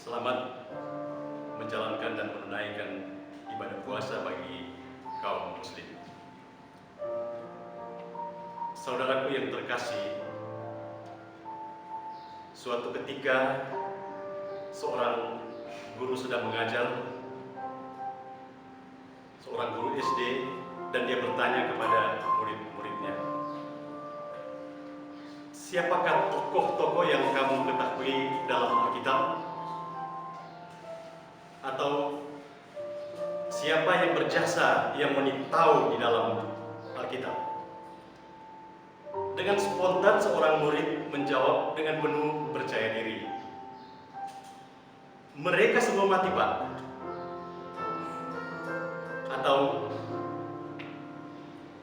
Selamat menjalankan dan menunaikan ibadah puasa bagi kaum muslim. Saudaraku yang terkasih, suatu ketika seorang guru sedang mengajar, seorang guru SD, dan dia bertanya kepada murid-muridnya, siapakah tokoh-tokoh yang kamu ketahui dalam Alkitab? Atau siapa yang berjasa yang tahu di dalam Alkitab? Dengan spontan seorang murid menjawab dengan penuh percaya diri, mereka semua mati, Pak. Atau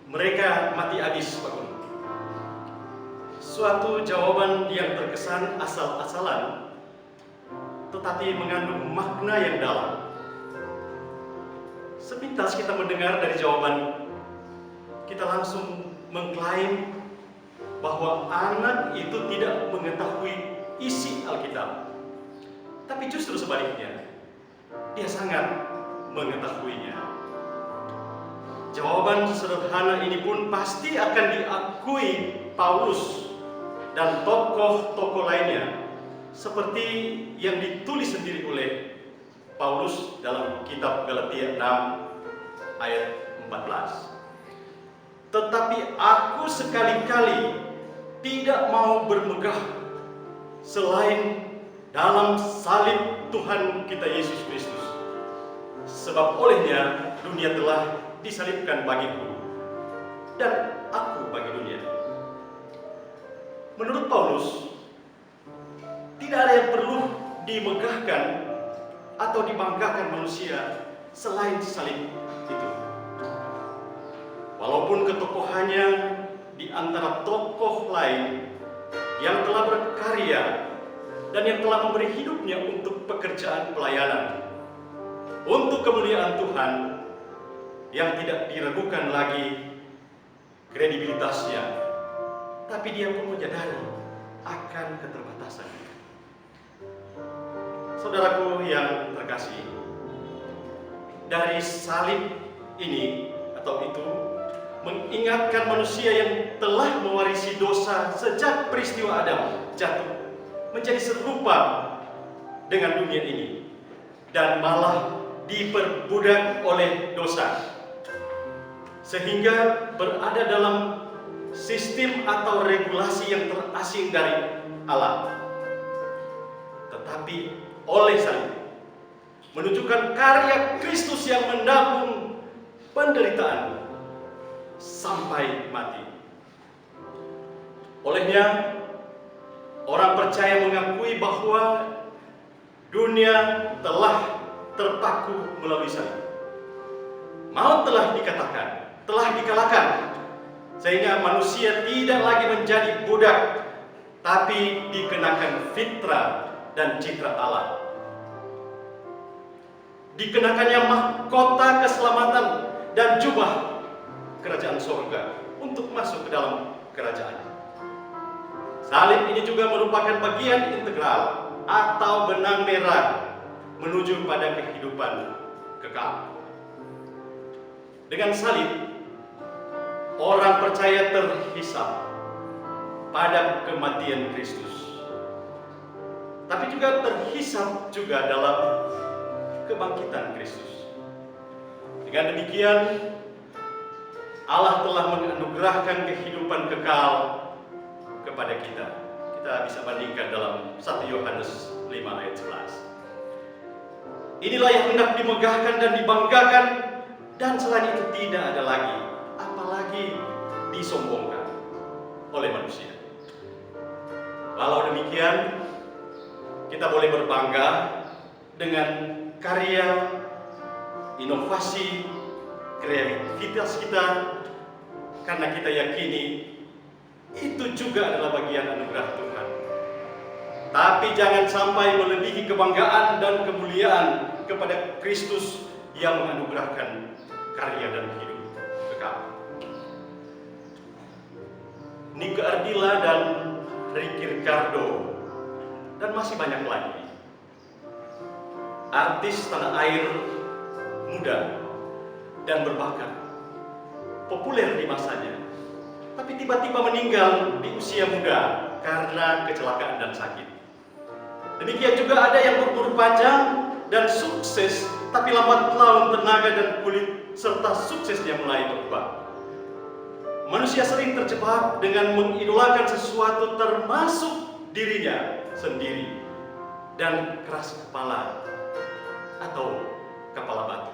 mereka mati habis, Pak Guru. Suatu jawaban yang terkesan asal-asalan, tetapi mengandung makna yang dalam. Sepintas kita mendengar dari jawaban, kita langsung mengklaim bahwa anak itu tidak mengetahui isi Alkitab. Tapi justru sebaliknya, dia sangat mengetahuinya. Jawaban sederhana ini pun pasti akan diakui Paulus dan tokoh-tokoh lainnya, seperti yang ditulis sendiri oleh Paulus dalam kitab Galatia 6 ayat 14. Tetapi aku sekali-kali tidak mau bermegah selain dalam salib Tuhan kita Yesus Kristus. Sebab olehnya dunia telah disalibkan bagiku dan aku bagi dunia. Menurut Paulus, tidak ada yang perlu dimegahkan atau dibanggakan manusia selain salib itu. Walaupun ketokohannya di antara tokoh lain yang telah berkarya dan yang telah memberi hidupnya untuk pekerjaan pelayanan, untuk kemuliaan Tuhan yang tidak diragukan lagi kredibilitasnya, tapi dia pun menyadari akan keterbatasannya. Saudaraku yang terkasih, dari salib ini atau itu mengingatkan manusia yang telah mewarisi dosa sejak peristiwa Adam jatuh menjadi serupa dengan dunia ini dan malah diperbudak oleh dosa, sehingga berada dalam sistem atau regulasi yang terasing dari Allah. Tetapi oleh salib menunjukkan karya Kristus yang menanggung penderitaan sampai mati. Olehnya orang percaya mengakui bahwa dunia telah terpaku melalui salib. Maut telah dikatakan, telah dikalahkan, sehingga manusia tidak lagi menjadi budak, tapi dikenakan fitrah dan citra Allah. Dikenakannya mahkota keselamatan dan jubah kerajaan surga untuk masuk ke dalam kerajaan. Salib ini juga merupakan bagian integral atau benang merah menuju pada kehidupan kekal. Dengan salib, orang percaya terhisap pada kematian Kristus, tapi juga terhisap juga dalam kebangkitan Kristus. Dengan demikian, Allah telah menganugerahkan kehidupan kekal kepada kita. Kita bisa bandingkan dalam 1 Yohanes 5 ayat 11. Inilah yang hendak dimegahkan dan dibanggakan, dan selain itu tidak ada lagi, apalagi disombongkan oleh manusia. Walau demikian, kita boleh berbangga dengan karya, inovasi, kreativitas kita, karena kita yakini itu juga adalah bagian anugerah Tuhan. Tapi jangan sampai melebihi kebanggaan dan kemuliaan kepada Kristus yang menganugerahkan karya dan hidup kekal. Nike Ardila dan Ricky Ricardo dan masih banyak lagi artis tanah air muda dan berbakat, populer di masanya, tapi tiba-tiba meninggal di usia muda karena kecelakaan dan sakit. Demikian juga ada yang berumur panjang dan sukses, tapi lambat laun tenaga dan kulit serta suksesnya mulai berubah. Manusia sering terjebak dengan mengidolakan sesuatu termasuk dirinya sendiri dan keras kepala atau kepala batu.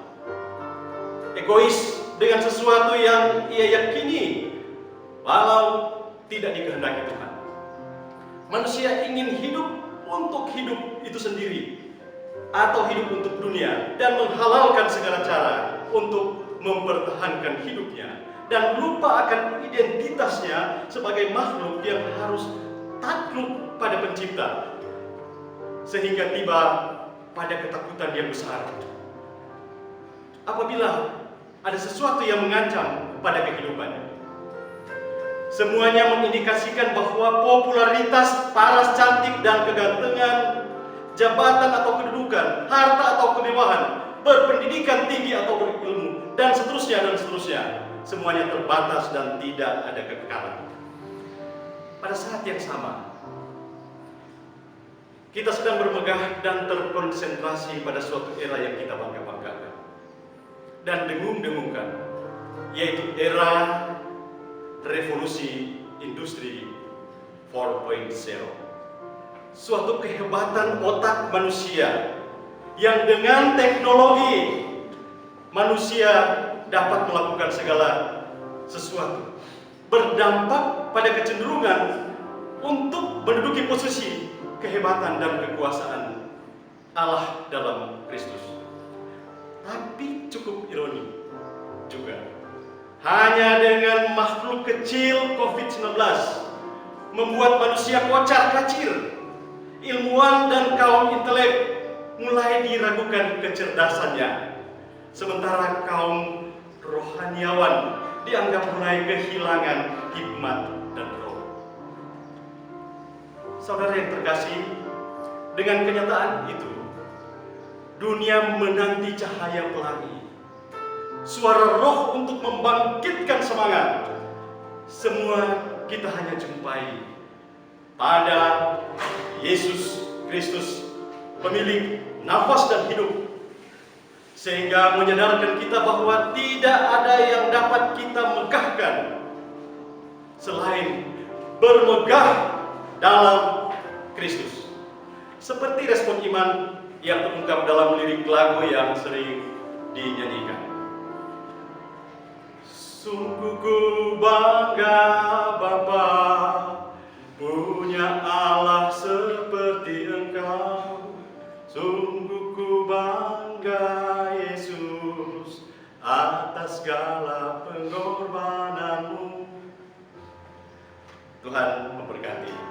Egois dengan sesuatu yang ia yakini walau tidak dikehendaki Tuhan. Manusia ingin hidup untuk hidup itu sendiri atau hidup untuk dunia dan menghalalkan segala cara untuk mempertahankan hidupnya dan lupa akan identitasnya sebagai makhluk yang harus takluk pada pencipta, sehingga tiba pada ketakutan yang besar apabila ada sesuatu yang mengancam pada kehidupannya. Semuanya mengindikasikan bahwa popularitas, paras cantik dan kegantengan, jabatan atau kedudukan, harta atau kemewahan, berpendidikan tinggi atau berilmu, dan seterusnya, semuanya terbatas dan tidak ada kekekalan. Pada saat yang sama, kita sedang bermegah dan terkonsentrasi pada suatu era yang kita bangga-banggakan dan dengung-dengungkan, yaitu era revolusi industri 4.0. Suatu kehebatan otak manusia yang dengan teknologi manusia dapat melakukan segala sesuatu, berdampak pada kecenderungan untuk menduduki posisi kehebatan dan kekuasaan Allah dalam Kristus. Tapi cukup ironi juga, hanya dengan makhluk kecil COVID-19 membuat manusia kocar-kacir. Ilmuwan dan kaum intelek mulai diragukan kecerdasannya, sementara kaum rohaniawan dianggap mulai kehilangan hikmat dan roh. Saudara yang terkasih, dengan kenyataan itu, dunia menanti cahaya pelangi, suara roh untuk membangkitkan semangat. Semua kita hanya jumpai pada Yesus Kristus, pemilik nafas dan hidup, sehingga menyadarkan kita bahwa tidak ada yang dapat kita megahkan selain bermegah dalam Kristus. Seperti respon iman yang terungkap dalam lirik lagu yang sering dinyanyikan. Sungguh ku bangga Bapa, punya Allah seperti Engkau. Sungguh ku bangga Yesus atas segala pengorbananmu. Tuhan memberkati.